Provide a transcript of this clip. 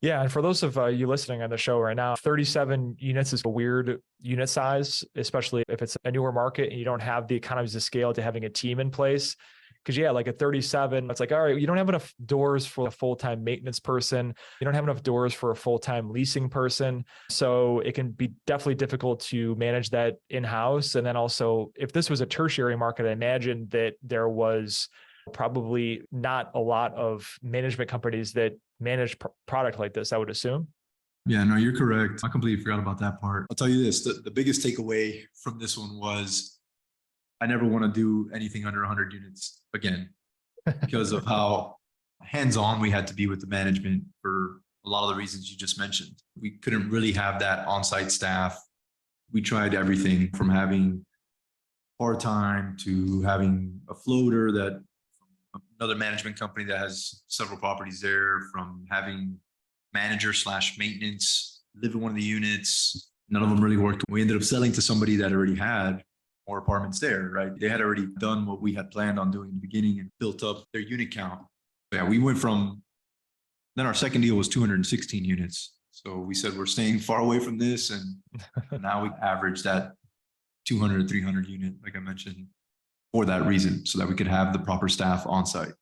Yeah, and for those of you listening on the show right now, 37 units is a weird unit size, especially if it's a newer market and you don't have the economies of scale to having a team in place. Because yeah, like at 37, it's like, all right, you don't have enough doors for a full-time maintenance person. You don't have enough doors for a full-time leasing person. So it can be definitely difficult to manage that in-house. And then also, if this was a tertiary market, I imagine that there was probably not a lot of management companies that manage product like this, I would assume. Yeah, no, you're correct. I completely forgot about that part. I'll tell you this, the biggest takeaway from this one was I never want to do anything under 100 units again because of how hands-on we had to be with the management for a lot of the reasons you just mentioned. We couldn't really have that on-site staff. We tried everything from having part-time to having a floater that another management company that has several properties there, from having manager slash maintenance live in one of the units. None of them really worked. We ended up selling to somebody that already had more apartments there, right? They had already done what we had planned on doing in the beginning and built up their unit count. Yeah, we went from, then our second deal was 216 units. So we said, we're staying far away from this. And now we average that 200, 300 unit, like I mentioned, for that reason, so that we could have the proper staff on site.